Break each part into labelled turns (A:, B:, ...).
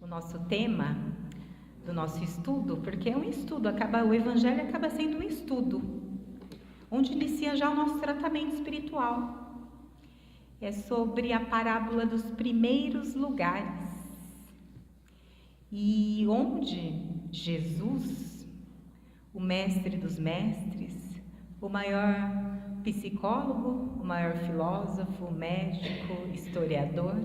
A: o nosso tema do nosso estudo, porque é um estudo, o Evangelho acaba sendo um estudo, onde inicia já o nosso tratamento espiritual. É sobre a parábola dos primeiros lugares. E onde Jesus, o mestre dos mestres, o maior psicólogo, o maior filósofo, médico, historiador,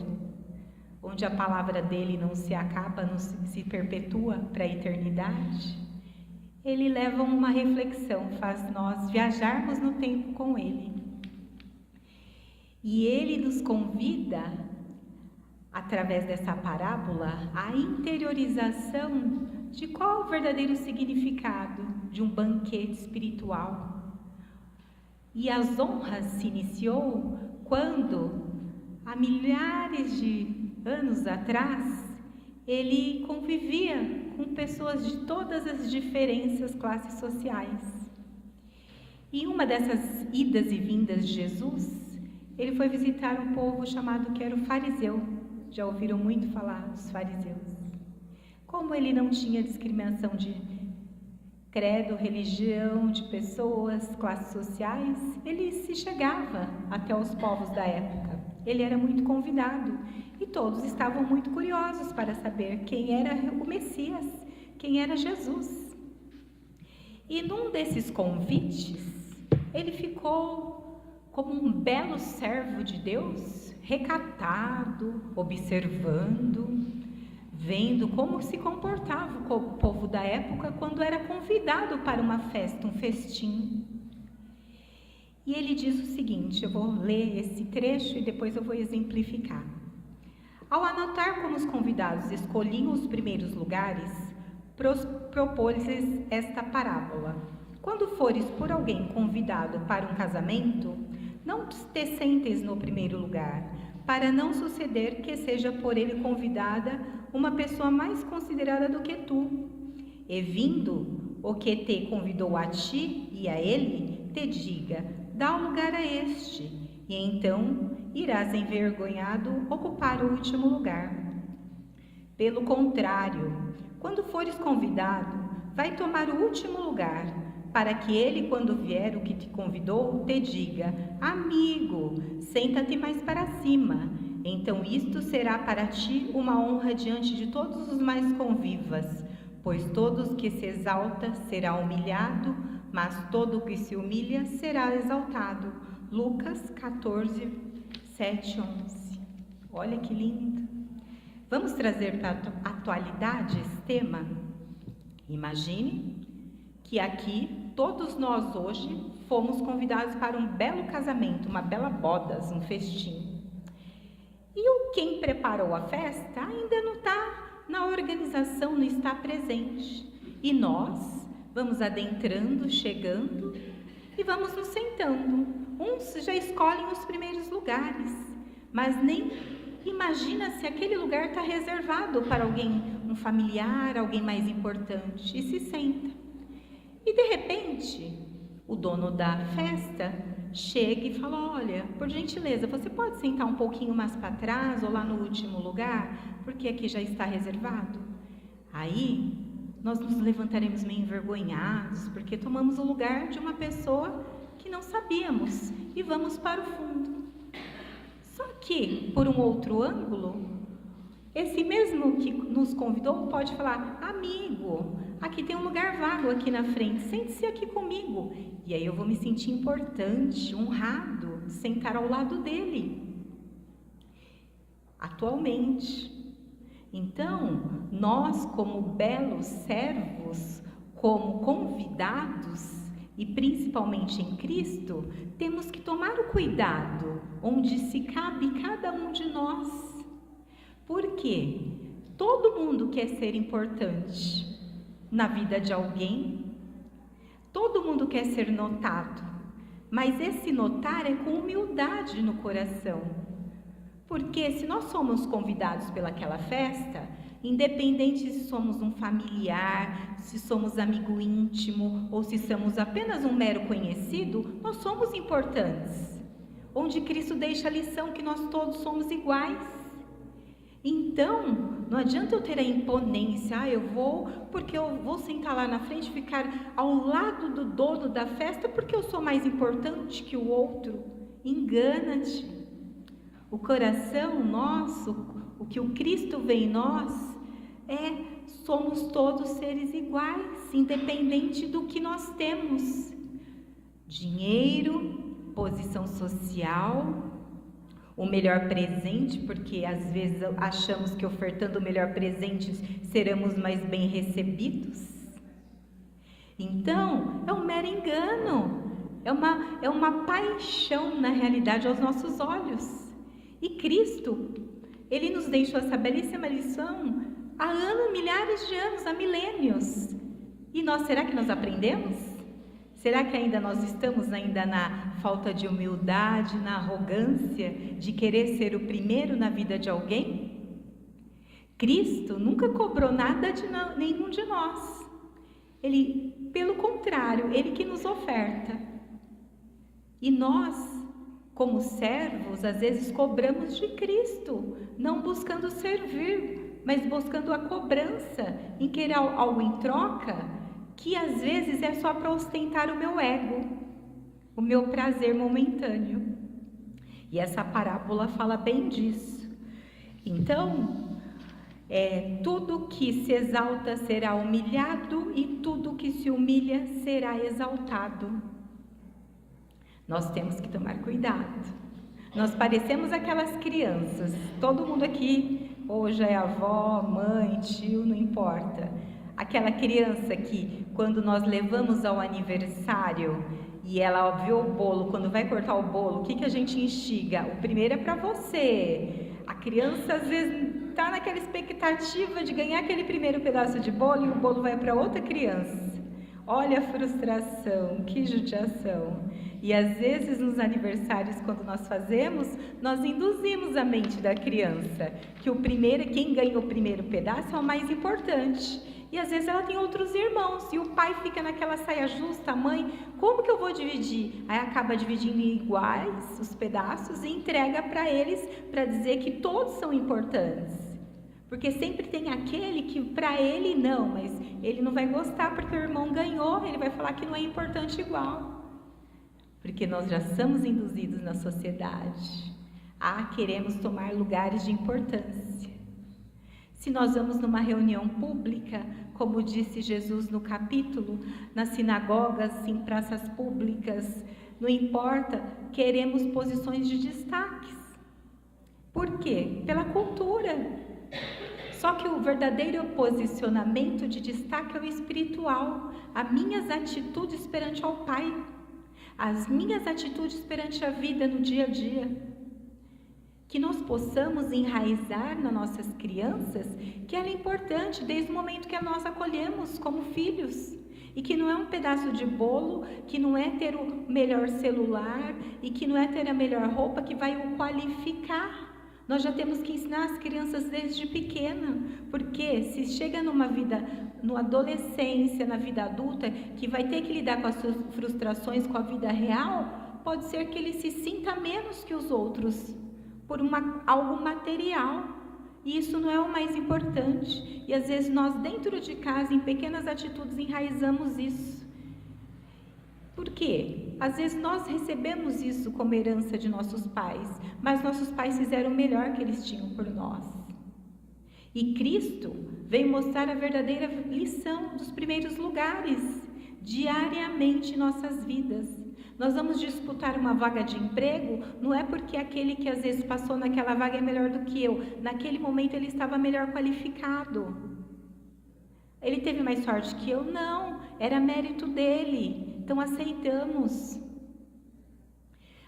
A: onde a palavra dele não se acaba, não se perpetua para a eternidade, ele leva uma reflexão, faz nós viajarmos no tempo com ele. E ele nos convida, através dessa parábola, a interiorização de qual o verdadeiro significado de um banquete espiritual. E as honras se iniciou quando, há milhares de anos atrás, ele convivia com pessoas de todas as diferentes classes sociais. E uma dessas idas e vindas de Jesus, ele foi visitar um povo chamado que era o fariseu. Já ouviram muito falar dos fariseus? Como ele não tinha discriminação de credo, religião, de pessoas, classes sociais, ele se chegava até os povos da época. Ele era muito convidado e todos estavam muito curiosos para saber quem era o Messias, quem era Jesus. E num desses convites, ele ficou como um belo servo de Deus, recatado, observando, vendo como se comportava o povo da época quando era convidado para uma festa, um festim. E ele diz o seguinte, eu vou ler esse trecho e depois eu vou exemplificar. Ao anotar como os convidados escolhiam os primeiros lugares, propôs-lhes esta parábola. Quando fores por alguém convidado para um casamento, não te sentes no primeiro lugar, para não suceder que seja por ele convidada uma pessoa mais considerada do que tu. E vindo o que te convidou a ti e a ele, te diga, dá o lugar a este, e então irás envergonhado ocupar o último lugar. Pelo contrário, quando fores convidado, vai tomar o último lugar, para que ele, quando vier o que te convidou, te diga, amigo, senta-te mais para cima. Então isto será para ti uma honra diante de todos os mais convivas, pois todo que se exalta será humilhado, mas todo que se humilha será exaltado. Lucas 14, 7, 11. Olha que lindo. Vamos trazer para a atualidade esse tema? Imagine que aqui todos nós hoje fomos convidados para um belo casamento, uma bela bodas, um festim. E quem preparou a festa ainda não está na organização, não está presente. E nós vamos adentrando, chegando e vamos nos sentando. Uns já escolhem os primeiros lugares, mas nem imagina se aquele lugar está reservado para alguém, um familiar, alguém mais importante, e se senta. E de repente, o dono da festa chega e fala, olha, por gentileza, você pode sentar um pouquinho mais para trás ou lá no último lugar, porque aqui já está reservado? Aí, nós nos levantaremos meio envergonhados, porque tomamos o lugar de uma pessoa que não sabíamos e vamos para o fundo. Só que, por um outro ângulo, esse mesmo que nos convidou pode falar, amigo, aqui tem um lugar vago aqui na frente, sente-se aqui comigo. E aí eu vou me sentir importante, honrado, de sentar ao lado dele. Atualmente. Então, nós como belos servos, como convidados, e principalmente em Cristo, temos que tomar o cuidado onde se cabe cada um de nós. Por quê? Todo mundo quer ser importante na vida de alguém, todo mundo quer ser notado, mas esse notar é com humildade no coração, porque se nós somos convidados pelaquela festa, independente se somos um familiar, se somos amigo íntimo ou se somos apenas um mero conhecido, nós somos importantes, onde Cristo deixa a lição que nós todos somos iguais. Então, não adianta eu ter a imponência, eu vou porque eu vou sentar lá na frente, ficar ao lado do dono da festa porque eu sou mais importante que o outro. Engana-te. O coração nosso, o que o Cristo vê em nós, somos todos seres iguais, independente do que nós temos. Dinheiro, posição social, o melhor presente, porque às vezes achamos que ofertando o melhor presente seremos mais bem recebidos. Então, é um mero engano, é uma paixão na realidade aos nossos olhos. E Cristo, Ele nos deixou essa belíssima lição há anos, milhares de anos, há milênios. E nós, será que nós aprendemos? Será que ainda nós estamos ainda na falta de humildade, na arrogância de querer ser o primeiro na vida de alguém? Cristo nunca cobrou nada de nenhum de nós. Ele, pelo contrário, Ele que nos oferta. E nós, como servos, às vezes cobramos de Cristo, não buscando servir, mas buscando a cobrança, em querer algo em troca, que às vezes é só para ostentar o meu ego, o meu prazer momentâneo. E essa parábola fala bem disso. Então, tudo que se exalta será humilhado e tudo que se humilha será exaltado. Nós temos que tomar cuidado. Nós parecemos aquelas crianças, todo mundo aqui, hoje é avó, mãe, tio, não importa. Aquela criança que, quando nós levamos ao aniversário e ela viu o bolo, quando vai cortar o bolo, o que a gente instiga? O primeiro é para você. A criança às vezes está naquela expectativa de ganhar aquele primeiro pedaço de bolo e o bolo vai para outra criança. Olha a frustração, que judiação. E às vezes nos aniversários, quando nós fazemos, nós induzimos a mente da criança que quem ganha o primeiro pedaço é o mais importante. E às vezes ela tem outros irmãos e o pai fica naquela saia justa, a mãe, como que eu vou dividir? Aí acaba dividindo em iguais os pedaços e entrega para eles para dizer que todos são importantes. Porque sempre tem aquele que para ele não, mas ele não vai gostar porque o irmão ganhou, ele vai falar que não é importante igual. Porque nós já somos induzidos na sociedade queremos tomar lugares de importância. Se nós vamos numa reunião pública, como disse Jesus no capítulo, nas sinagogas, em praças públicas, não importa, queremos posições de destaques. Por quê? Pela cultura. Só que o verdadeiro posicionamento de destaque é o espiritual, as minhas atitudes perante ao Pai, as minhas atitudes perante a vida no dia a dia. Que nós possamos enraizar nas nossas crianças que ela é importante desde o momento que nós acolhemos como filhos. E que não é um pedaço de bolo, que não é ter o melhor celular e que não é ter a melhor roupa que vai o qualificar. Nós já temos que ensinar as crianças desde pequena, porque se chega numa adolescência, na vida adulta, que vai ter que lidar com as suas frustrações, com a vida real, pode ser que ele se sinta menos que os outros, por algo material, e isso não é o mais importante. E às vezes nós dentro de casa, em pequenas atitudes, enraizamos isso. Por quê? Às vezes nós recebemos isso como herança de nossos pais, mas nossos pais fizeram o melhor que eles tinham por nós. E Cristo veio mostrar a verdadeira lição dos primeiros lugares, diariamente em nossas vidas. Nós vamos disputar uma vaga de emprego, não é porque aquele que às vezes passou naquela vaga é melhor do que eu. Naquele momento ele estava melhor qualificado. Ele teve mais sorte que eu? Não, era mérito dele. Então aceitamos.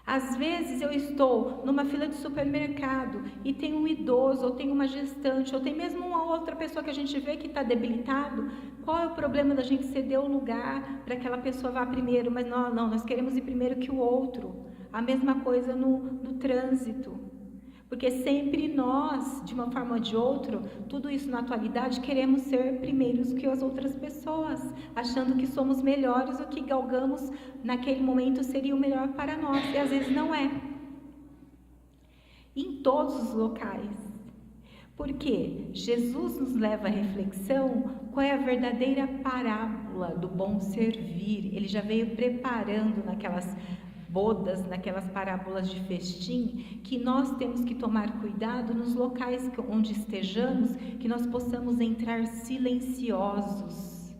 A: Às vezes eu estou numa fila de supermercado e tem um idoso, ou tem uma gestante, ou tem mesmo uma outra pessoa que a gente vê que está debilitado. Qual é o problema da gente ceder o lugar para que aquela pessoa vá primeiro? Mas não, nós queremos ir primeiro que o outro. A mesma coisa no trânsito. Porque sempre nós, de uma forma ou de outra, tudo isso na atualidade, queremos ser primeiros que as outras pessoas, achando que somos melhores, o que galgamos naquele momento seria o melhor para nós, e às vezes não é. Em todos os locais. Porque Jesus nos leva à reflexão qual é a verdadeira parábola do bom servir. Ele já veio preparando naquelas bodas, naquelas parábolas de festim, que nós temos que tomar cuidado nos locais onde estejamos, que nós possamos entrar silenciosos.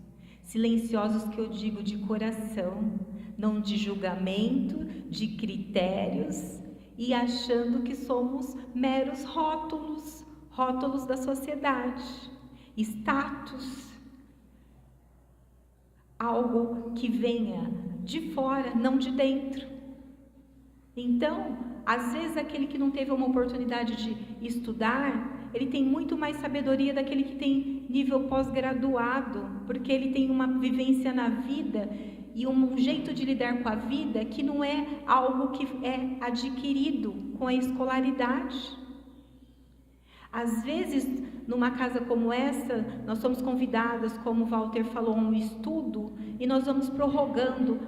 A: Silenciosos que eu digo de coração, não de julgamento, de critérios, e achando que somos meros rótulos da sociedade, status, algo que venha de fora, não de dentro. Então, às vezes aquele que não teve uma oportunidade de estudar, ele tem muito mais sabedoria daquele que tem nível pós-graduado, porque ele tem uma vivência na vida e um jeito de lidar com a vida que não é algo que é adquirido com a escolaridade. Às vezes, numa casa como essa, nós somos convidadas, como o Walter falou, a um estudo, e nós vamos prorrogando.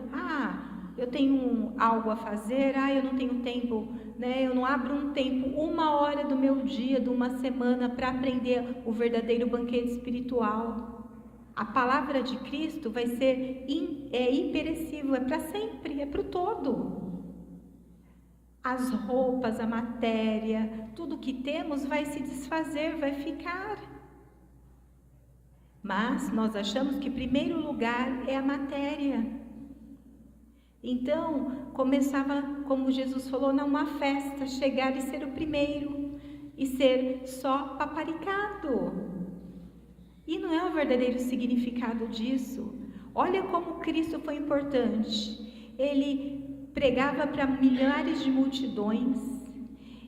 A: Eu tenho algo a fazer, eu não tenho tempo, né? Eu não abro um tempo, 1 hora do meu dia, de uma semana, para aprender o verdadeiro banquete espiritual. A palavra de Cristo vai ser imperecível, é para sempre, é para o todo. As roupas, a matéria, tudo que temos vai se desfazer, vai ficar. Mas nós achamos que primeiro lugar é a matéria. Então, começava, como Jesus falou, numa festa, chegar e ser o primeiro, e ser só paparicado. E não é o verdadeiro significado disso. Olha como Cristo foi importante. Ele pregava para milhares de multidões,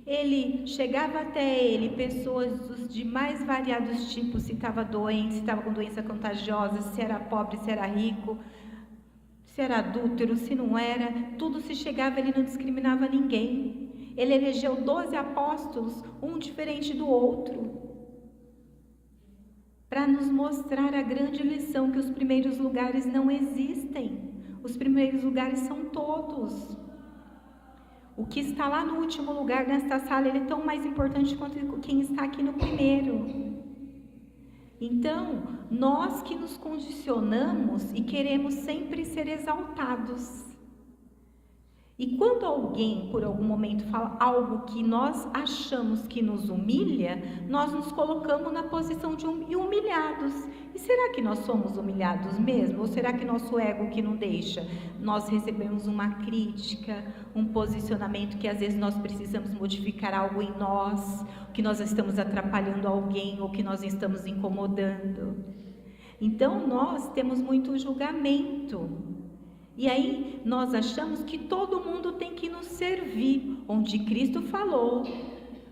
A: ele chegava até ele pessoas de mais variados tipos, se estava doente, se estava com doença contagiosa, se era pobre, se era rico, se era adúltero, se não era, tudo se chegava, ele não discriminava ninguém. Ele elegeu 12 apóstolos, um diferente do outro, para nos mostrar a grande lição que os primeiros lugares não existem. Os primeiros lugares são todos. O que está lá no último lugar nesta sala, ele é tão mais importante quanto quem está aqui no primeiro. Então, nós que nos condicionamos e queremos sempre ser exaltados. E quando alguém, por algum momento, fala algo que nós achamos que nos humilha, nós nos colocamos na posição de humilhados. E será que nós somos humilhados mesmo? Ou será que nosso ego que não deixa? Nós recebemos uma crítica, um posicionamento que às vezes nós precisamos modificar algo em nós, que nós estamos atrapalhando alguém ou que nós estamos incomodando. Então, nós temos muito julgamento. E aí nós achamos que todo mundo tem que nos servir, onde Cristo falou,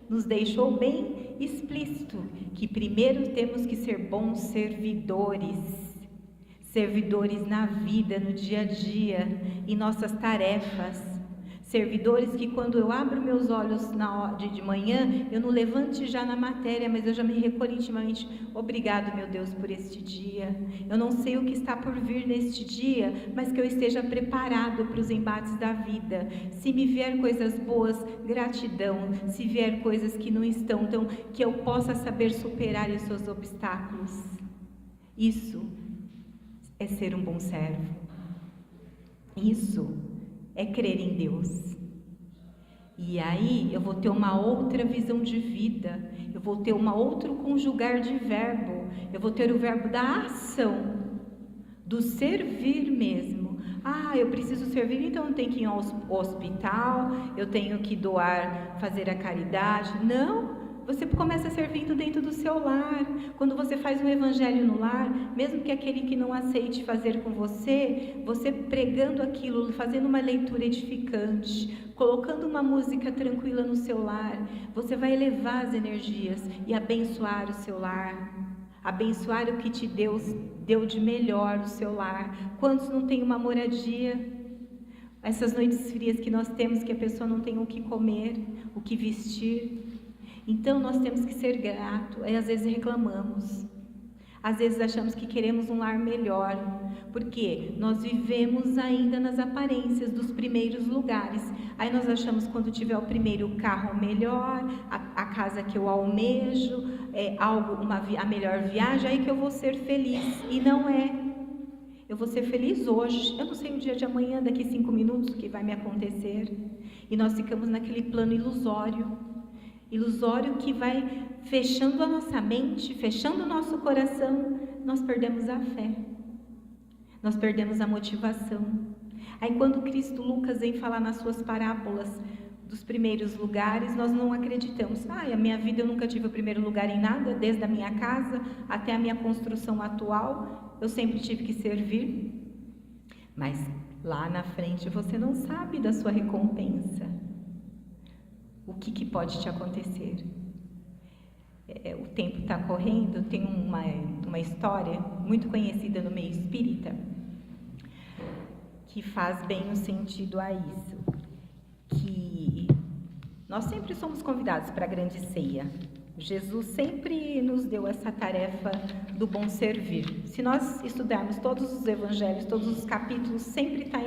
A: nos deixou bem explícito, que primeiro temos que ser bons servidores, servidores na vida, no dia a dia, em nossas tarefas, servidores que quando eu abro meus olhos de manhã, eu não levante já na matéria, mas eu já me recolho intimamente. Obrigado, meu Deus, por este dia. Eu não sei o que está por vir neste dia, mas que eu esteja preparado para os embates da vida. Se me vier coisas boas, gratidão. Se vier coisas que não estão, então que eu possa saber superar os seus obstáculos. Isso é ser um bom servo. Isso é crer em Deus. E aí eu vou ter uma outra visão de vida, eu vou ter uma outro conjugar de verbo, eu vou ter o verbo da ação, do servir mesmo. Eu preciso servir, então eu tenho que ir ao hospital, eu tenho que doar, fazer a caridade. Não! Você começa servindo dentro do seu lar. Quando você faz um evangelho no lar, mesmo que aquele que não aceite fazer com você, você pregando aquilo, fazendo uma leitura edificante, colocando uma música tranquila no seu lar, você vai elevar as energias e abençoar o seu lar, abençoar o que te deu de melhor o seu lar. Quantos não tem uma moradia? Essas noites frias que nós temos, que a pessoa não tem o que comer, o que vestir. Então nós temos que ser gratos, às vezes reclamamos, às vezes achamos que queremos um lar melhor, porque nós vivemos ainda nas aparências dos primeiros lugares. Aí nós achamos, quando tiver o primeiro carro melhor, a casa que eu almejo, a melhor viagem, aí que eu vou ser feliz. E não é. Eu vou ser feliz hoje. Eu não sei o dia de amanhã, daqui 5 minutos, o que vai me acontecer. E nós ficamos naquele plano ilusório. Ilusório que vai fechando a nossa mente, fechando o nosso coração. Nós perdemos a fé. Nós perdemos a motivação. Aí quando Lucas vem falar nas suas parábolas dos primeiros lugares, nós não acreditamos. A minha vida eu nunca tive o primeiro lugar em nada, desde a minha casa até a minha construção atual, eu sempre tive que servir. Mas lá na frente você não sabe da sua recompensa. O que pode te acontecer? O tempo está correndo, tem uma história muito conhecida no meio espírita que faz bem o sentido a isso. Que nós sempre somos convidados para a grande ceia. Jesus sempre nos deu essa tarefa do bom servir. Se nós estudarmos todos os evangelhos, todos os capítulos, sempre está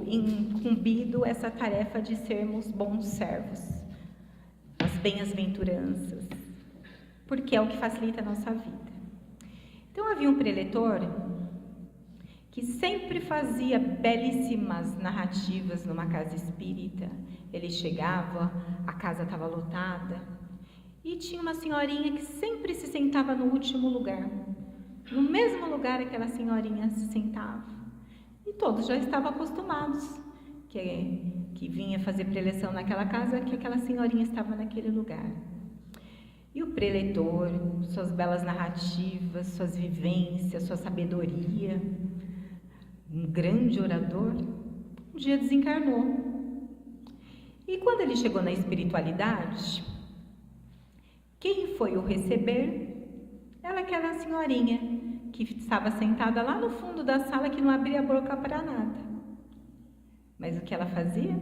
A: incumbido essa tarefa de sermos bons servos, as bem-aventuranças, porque é o que facilita a nossa vida. Então havia um preletor que sempre fazia belíssimas narrativas numa casa espírita. Ele chegava, a casa estava lotada, e tinha uma senhorinha que sempre se sentava no último lugar. No mesmo lugar aquela senhorinha se sentava. E todos já estavam acostumados que vinha fazer preleção naquela casa, que aquela senhorinha estava naquele lugar. E o preletor, suas belas narrativas, suas vivências, sua sabedoria, um grande orador, um dia desencarnou. E quando ele chegou na espiritualidade, quem foi o receber? Aquela senhorinha que estava sentada lá no fundo da sala, que não abria a boca para nada. Mas o que ela fazia?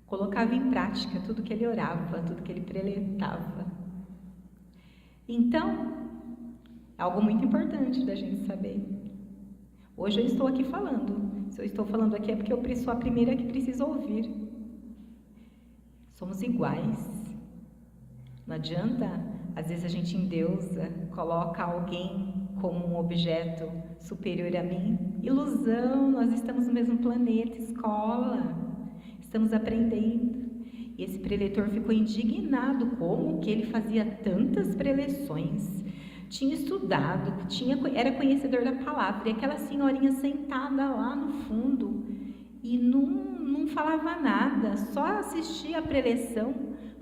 A: Colocava em prática tudo que ele orava, tudo que ele preletava. Então, é algo muito importante da gente saber. Hoje eu estou aqui falando. Se eu estou falando aqui é porque eu sou a primeira que precisa ouvir. Somos iguais. Não adianta, às vezes a gente endeusa, coloca alguém como um objeto superior a mim. Ilusão, nós estamos no mesmo planeta, escola. Estamos aprendendo. E esse preletor ficou indignado. Como que ele fazia tantas preleções? Tinha estudado, era conhecedor da palavra, e aquela senhorinha sentada lá no fundo e não falava nada, só assistia a preleção,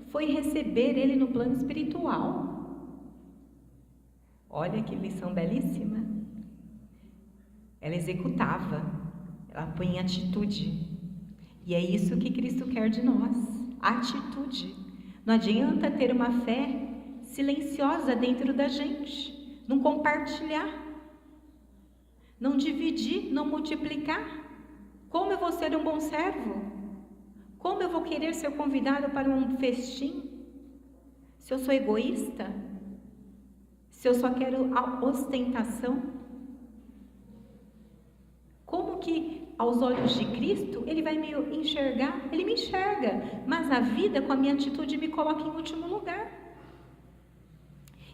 A: foi receber ele no plano espiritual. Olha que lição belíssima. Ela executava, ela põe em atitude, e é isso que Cristo quer de nós, atitude. Não adianta ter uma fé silenciosa dentro da gente, não compartilhar, não dividir, não multiplicar. Como eu vou ser um bom servo? Como eu vou querer ser convidado para um festim? Se eu sou egoísta? Se eu só quero a ostentação? Como que aos olhos de Cristo ele vai me enxergar? Ele me enxerga, mas a vida com a minha atitude me coloca em último lugar.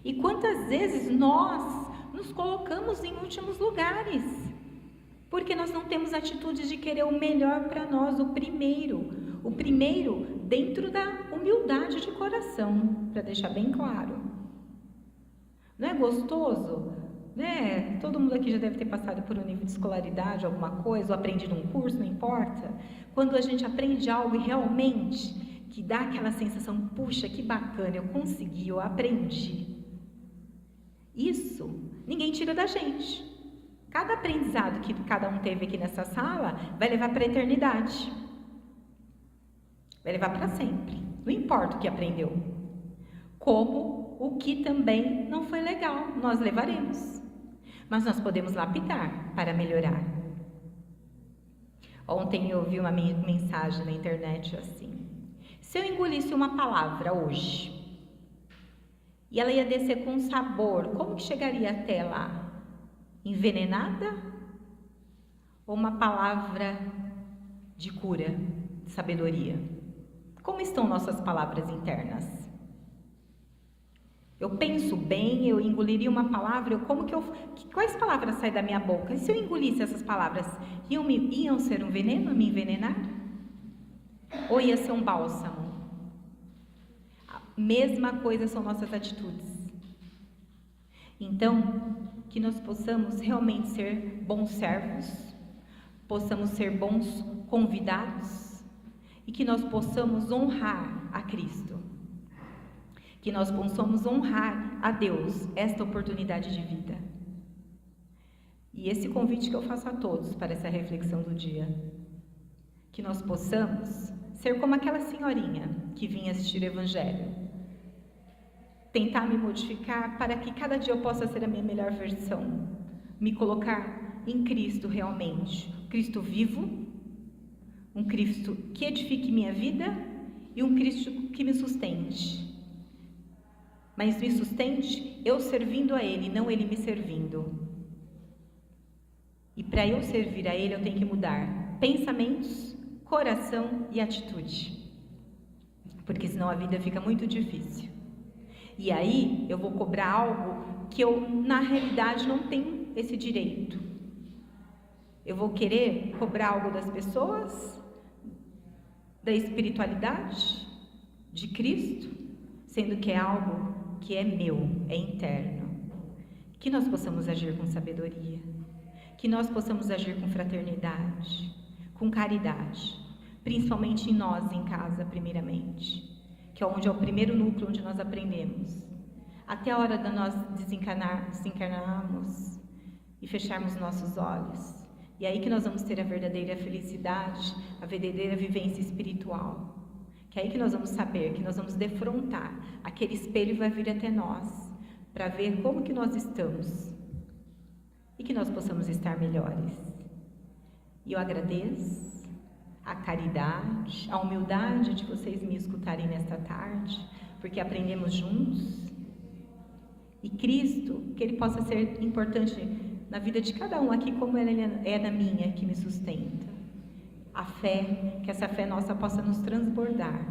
A: E quantas vezes nós nos colocamos em últimos lugares, porque nós não temos atitude de querer o melhor para nós, o primeiro dentro da humildade de coração, para deixar bem claro. Não é gostoso? Né? Todo mundo aqui já deve ter passado por um nível de escolaridade, alguma coisa, ou aprendido um curso, não importa. Quando a gente aprende algo e realmente que dá aquela sensação, puxa, que bacana, eu consegui, eu aprendi. Isso ninguém tira da gente. Cada aprendizado que cada um teve aqui nessa sala vai levar para a eternidade. Vai levar para sempre. Não importa o que aprendeu. Como o que também não foi legal, nós levaremos. Mas nós podemos lapidar para melhorar. Ontem eu vi uma mensagem na internet assim: se eu engolisse uma palavra hoje e ela ia descer com sabor, como que chegaria até lá? Envenenada? Ou uma palavra de cura, de sabedoria? Como estão nossas palavras internas? Eu penso bem, eu engoliria uma palavra, quais palavras saem da minha boca? E se eu engolisse essas palavras, iam ser um veneno, me envenenar? Ou ia ser um bálsamo? A mesma coisa são nossas atitudes. Então, que nós possamos realmente ser bons servos, possamos ser bons convidados e que nós possamos honrar a Cristo. Que nós possamos honrar a Deus esta oportunidade de vida. E esse convite que eu faço a todos para essa reflexão do dia. Que nós possamos ser como aquela senhorinha que vinha assistir o Evangelho. Tentar me modificar para que cada dia eu possa ser a minha melhor versão. Me colocar em Cristo realmente. Cristo vivo, um Cristo que edifique minha vida e um Cristo que me sustente. Mas me sustente eu servindo a Ele, não Ele me servindo. E para eu servir a Ele, eu tenho que mudar pensamentos, coração e atitude. Porque senão a vida fica muito difícil. E aí eu vou cobrar algo que eu, na realidade, não tenho esse direito. Eu vou querer cobrar algo das pessoas, da espiritualidade, de Cristo, sendo que é algo que é meu, é interno. Que nós possamos agir com sabedoria, que nós possamos agir com fraternidade, com caridade, principalmente em nós, em casa, primeiramente, que é onde é o primeiro núcleo onde nós aprendemos, até a hora de nós desencarnarmos e fecharmos nossos olhos. E aí que nós vamos ter a verdadeira felicidade, a verdadeira vivência espiritual. Que é aí que nós vamos saber, que nós vamos defrontar, aquele espelho vai vir até nós, para ver como que nós estamos, e que nós possamos estar melhores. E eu agradeço a caridade, a humildade de vocês me escutarem nesta tarde, porque aprendemos juntos, e Cristo, que Ele possa ser importante na vida de cada um aqui, como Ele é na minha, que me sustenta. A fé, que essa fé nossa possa nos transbordar